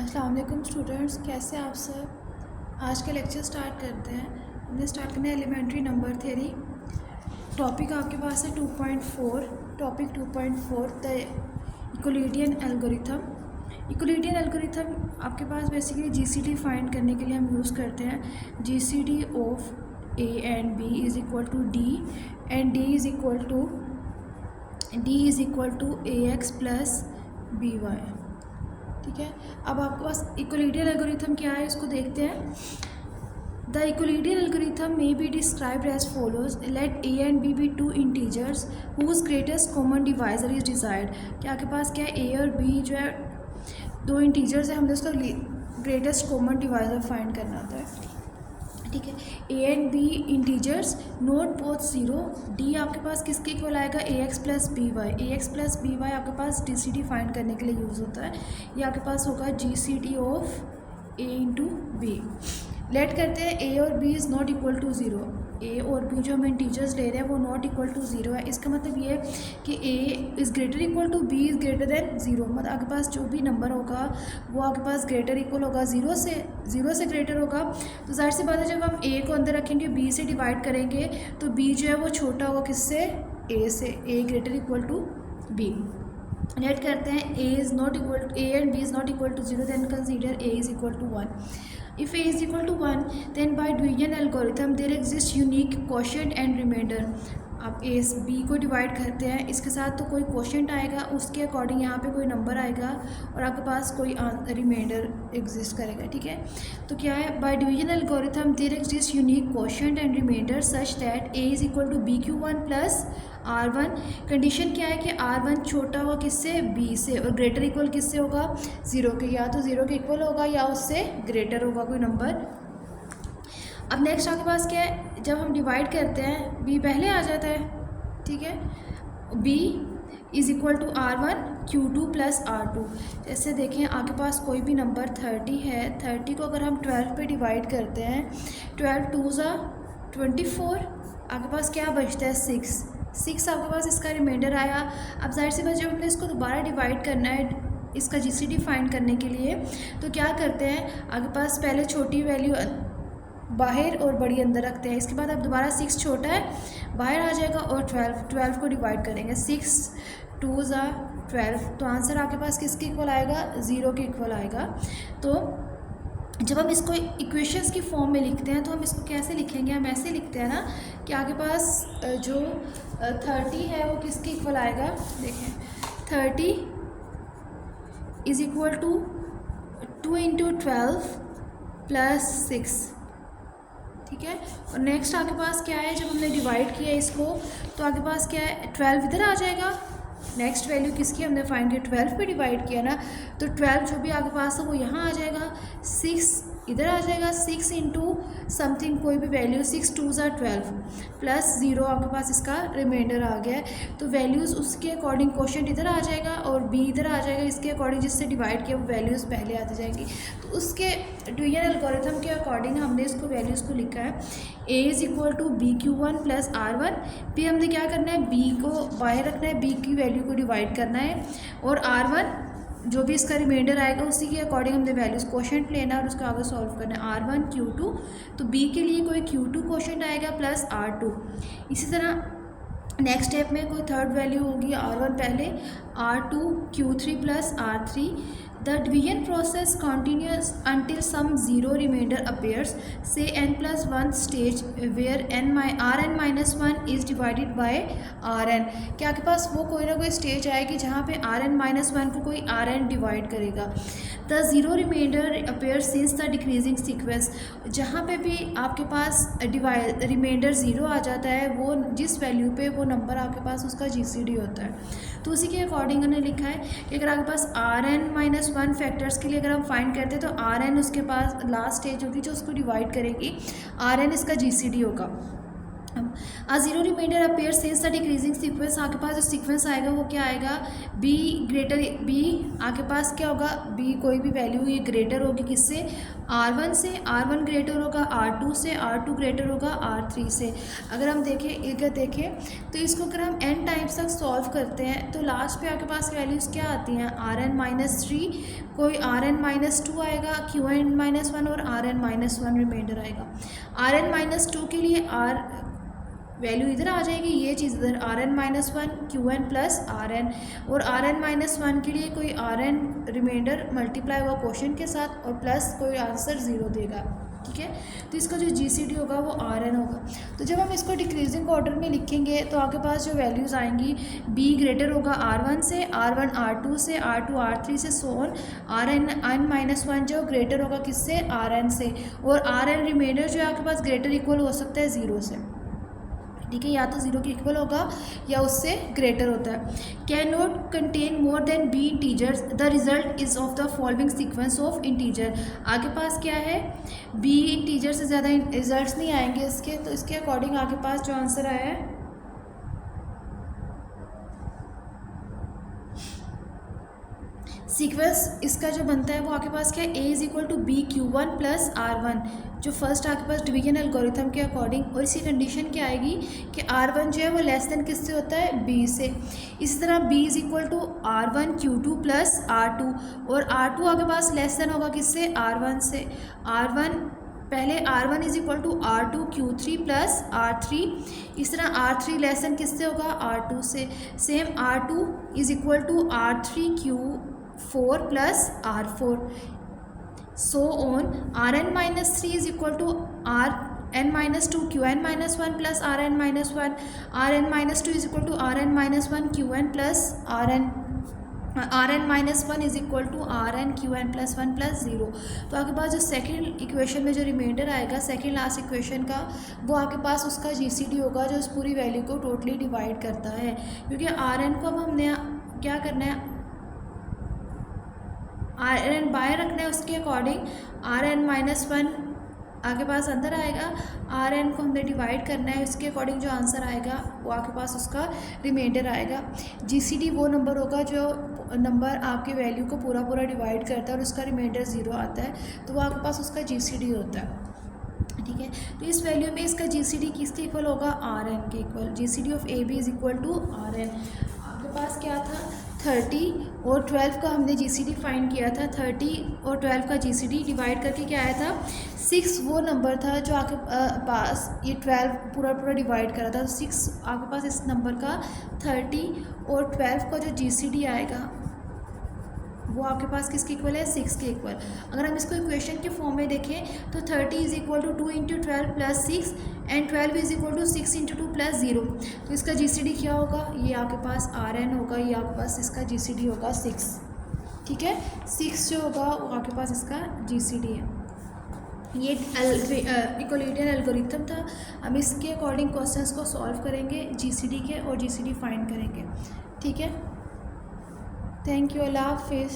अस्सलाम वालेकुम स्टूडेंट्स, कैसे आप सब। आज का लेक्चर स्टार्ट करते हैं। हमने स्टार्ट करना है एलिमेंट्री नंबर थ्योरी। टॉपिक आपके पास है 2.4। Topic 2.4 the Euclidean algorithm. Euclidean algorithm आपके पास बेसिकली जीसीडी फाइंड करने के लिए हम यूज़ करते हैं। GCD of a and b is equal to d and d is equal to a x plus b y. ठीक है, अब आपके पास यूक्लिडियन एल्गोरिथम क्या है, इसको देखते हैं। The Euclidean algorithm may be described as follows. Let a and b be two integers whose greatest common divisor is desired. क्या आपके पास क्या है, ए और बी जो है दो इंटीजर्स है, हमने उसका ग्रेटेस्ट कॉमन डिवाइजर फाइंड करना होता है। ठीक है, a and b integers not both zero. D आपके पास किसके इक्वल आएगा, a x plus b y. A x plus b y आपके पास डी सी डी फाइंड करने के लिए यूज़ होता है। ये आपके पास होगा G C D of a into b. Let करते हैं ए और b is not equal to zero. A और बी जो हम इंटीजर्स ले रहे हैं वो नॉट इक्वल टू ज़ीरो है। इसका मतलब ये है कि a is greater equal to b is greater than zero. मतलब आपके पास जो भी नंबर होगा वो आपके पास ग्रेटर इक्वल होगा ज़ीरो से ग्रेटर होगा। तो जाहिर सी बात है, जब हम ए को अंदर रखेंगे बी से डिवाइड करेंगे तो बी जो है वो छोटा होगा किससे, ए से। A greater equal to b. Let करते हैं a is not equal to a and b is not equal to zero, then consider a is equal to 1. If a is equal to 1, then by division algorithm there exists unique quotient and remainder. आप A B को divide करते हैं, इसके साथ तो कोई quotient आएगा, उसके अकॉर्डिंग यहाँ पे कोई नंबर आएगा और आपके पास कोई रिमाइंडर एग्जिस्ट करेगा। ठीक है, तो क्या है, by division algorithm there exist unique quotient and remainder such that a is equal to b q one plus r one. Condition क्या है कि आर वन छोटा होगा किससे, बी से, और ग्रेटर इक्वल किससे होगा, ज़ीरो के। या तो ज़ीरो के इक्वल होगा या उससे ग्रेटर होगा कोई नंबर। अब नेक्स्ट आपके पास क्या है, जब हम डिवाइड करते हैं बी पहले आ जाता है। ठीक है, b is equal to r one q two plus r two. जैसे देखें आपके पास कोई भी नंबर 30 है, 30 को अगर हम 12 पे डिवाइड करते हैं, 12 टू ज़ा 24, आपके पास क्या बचता है 6 आपके पास इसका रिमाइंडर आया। अब जाहिर सी बात, जब हमने इसको दोबारा डिवाइड करना है इसका जीसीडी फाइंड करने के लिए, तो क्या करते हैं, आपके पास पहले छोटी वैल्यू बाहर और बड़ी अंदर रखते हैं। इसके बाद अब दोबारा 6 छोटा है बाहर आ जाएगा और 12 को डिवाइड करेंगे, 6 टू ज़ा 12, तो आंसर आपके पास किसके इक्वल आएगा, 0 के इक्वल आएगा। तो जब हम इसको इक्वेशंस की फॉर्म में लिखते हैं तो हम इसको कैसे लिखेंगे, हम ऐसे लिखते हैं ना कि आपके पास जो 30 है वो किसके इक्वल आएगा, देखें 30 is equal to 2 into 12 plus 6। ठीक है, और नेक्स्ट आपके पास क्या है, जब हमने डिवाइड किया इसको तो आपके पास क्या है, 12 इधर आ जाएगा। नेक्स्ट वैल्यू किसकी हमने फाइंड किया, 12 पे डिवाइड किया ना, तो 12 जो भी आपके पास है वो यहाँ आ जाएगा, 6 इधर आ जाएगा, 6 इंटू समथिंग कोई भी वैल्यू, 6 टू ज़ा 12 प्लस 0 आपके पास इसका रिमाइंडर आ गया है। तो वैल्यूज़ उसके अकॉर्डिंग क्वोशेंट इधर आ जाएगा और बी इधर आ जाएगा, इसके अकॉर्डिंग जिससे डिवाइड किया वो वैल्यूज़ पहले आती जाएंगी। तो उसके डिवीजन एल्गोरिथम के अकॉर्डिंग हमने इसको वैल्यूज़ को लिखा है, a is equal to b q one plus r one. फिर हमने क्या करना है, बी को बाहर रखना है, बी की वैल्यू को डिवाइड करना है, और आर वन जो भी इसका रिमाइंडर आएगा उसी के अकॉर्डिंग हमने वैल्यूज़ क्वोशेंट लेना है और उसको आगे सॉल्व करना है, R1 Q2। तो B के लिए कोई Q2 क्वोशेंट आएगा प्लस R2। इसी तरह नेक्स्ट स्टेप में कोई थर्ड वैल्यू होगी, R1 पहले, R2 Q3 plus R3। The division process continuous until some zero remainder appears, say n plus 1 stage where Rn minus 1 is divided by Rn। क्या आपके पास वो कोई ना कोई स्टेज आएगी जहाँ पे Rn minus 1 को कोई Rn डिवाइड करेगा। The zero reminder appear since the decreasing sequence. जहाँ पे भी आपके पास रिमाइंडर ज़ीरो आ जाता है, वो जिस वैल्यू पे वो नंबर आपके पास उसका जीसीडी होता है। तो उसी के अकॉर्डिंग उन्होंने लिखा है कि अगर आपके पास Rn माइनस 1 फैक्टर्स के लिए अगर हम फाइंड करते हैं तो Rn उसके पास लास्ट स्टेज होगी जो उसको डिवाइड करेगी, Rn इसका जीसीडी होगा। A zero reminder appear sense the decreasing sequence, आपके पास जो सीक्वेंस आएगा वो क्या आएगा, बी ग्रेटर, बी आपके पास क्या होगा, बी कोई भी वैल्यू ये ग्रेटर होगी किससे, R1 से, R1 ग्रेटर होगा R2 से, R2 ग्रेटर होगा R3 से। अगर हम देखें तो इसको अगर हम n टाइम्स तक सॉल्व करते हैं तो लास्ट पे आपके पास वैल्यूज़ क्या आती हैं, Rn-3, कोई Rn-2 आएगा, Qn-1 और Rn-1 रिमाइंडर आएगा। Rn-2 के लिए R वैल्यू इधर आ जाएगी, ये चीज़ इधर Rn-1 Qn प्लस Rn, और Rn-1 के लिए कोई Rn रिमाइंडर मल्टीप्लाई होगा क्वेश्चन के साथ और प्लस कोई आंसर 0 देगा, ठीक है। तो इसका जो GCD होगा वो Rn होगा। तो जब हम इसको डिक्रीजिंग ऑर्डर में लिखेंगे तो आपके पास जो वैल्यूज़ आएंगी, B ग्रेटर होगा R1 से, R1 R2 से, R2 R3 से, सो ऑन। Rn-1 जो ग्रेटर होगा किससे, Rn से, और Rn रिमाइंडर जो आपके पास ग्रेटर इक्वल हो सकता है 0 से, ठीक है, या तो 0 के इक्वल होगा या उससे ग्रेटर होता है। Can not contain more than b integers, the result is of the following sequence of integer. आगे पास क्या है, बी इंटीजर से ज़्यादा रिजल्ट्स नहीं आएंगे इसके, तो इसके अकॉर्डिंग आगे पास जो आंसर आया है सीक्वेंस इसका जो बनता है वो आपके पास क्या है, A is equal to b Q1 plus R1, जो फर्स्ट आपके पास डिवीजन एल्गोरिथम के अकॉर्डिंग। और इसी कंडीशन क्या आएगी कि R1 जो है वो लेस देन किससे होता है, B से। इसी तरह B is equal to R1 Q2 plus R2, और R2 आपके पास लेस देन होगा किससे, R1 से। पहले R1 is equal to R2 Q3 plus R3, इस तरह R3 लेस देन किससे होगा, R2 से। Same R2 is equal to R3 Q4 plus R4, so on. Rn-3 is equal to Rn-2 Qn-1 plus Rn-1, Rn-2 is equal to Rn-1 Qn plus Rn-1 is equal to Rn Qn plus 1 plus 0। तो आपके पास जो second equation में जो reminder आएगा second last equation का, वो आपके पास उसका GCD होगा जो उस पूरी वैल्यू को टोटली डिवाइड करता है। क्योंकि Rn को अब हमने क्या करना है, Rn बाय रखना है, उसके अकॉर्डिंग Rn-1 आपके पास अंदर आएगा, Rn को हमने डिवाइड करना है, उसके अकॉर्डिंग जो आंसर आएगा वो आपके पास उसका रिमाइंडर आएगा। GCD वो नंबर होगा जो नंबर आपके वैल्यू को पूरा डिवाइड करता है और उसका रिमाइंडर 0 आता है, तो वो आपके पास उसका GCD होता है, ठीक है। तो इस वैल्यू में इसका GCD किसके इक्वल होगा, Rn के equal. GCD of AB is equal to Rn। आपके पास क्या था, 30 और 12 का हमने GCD फाइंड किया था। 30 और 12 का GCD डिवाइड करके क्या आया था, 6 वो नंबर था जो आपके पास ये 12 पूरा डिवाइड करा था। तो 6 आपके पास इस नंबर का 30 और 12 का जो GCD आएगा वो आपके पास किसके इक्वल है, 6 के इक्वल। अगर हम इसको इक्वेशन के फॉर्म में देखें तो 30 is equal to 2 into 12 plus 6 and 12 is equal to 6 into 2 plus 0। तो इसका GCD क्या होगा, ये आपके पास Rn होगा, ये आपके पास इसका GCD होगा 6, ठीक है। 6 जो होगा वो आपके पास इसका GCD है। ये इक्विलिब्रियम एल्गोरिथम था। हम इसके अकॉर्डिंग क्वेश्चंस को सॉल्व करेंगे GCD के और GCD फाइंड करेंगे, ठीक है। थैंक यू, अल्लाह हाफिज़।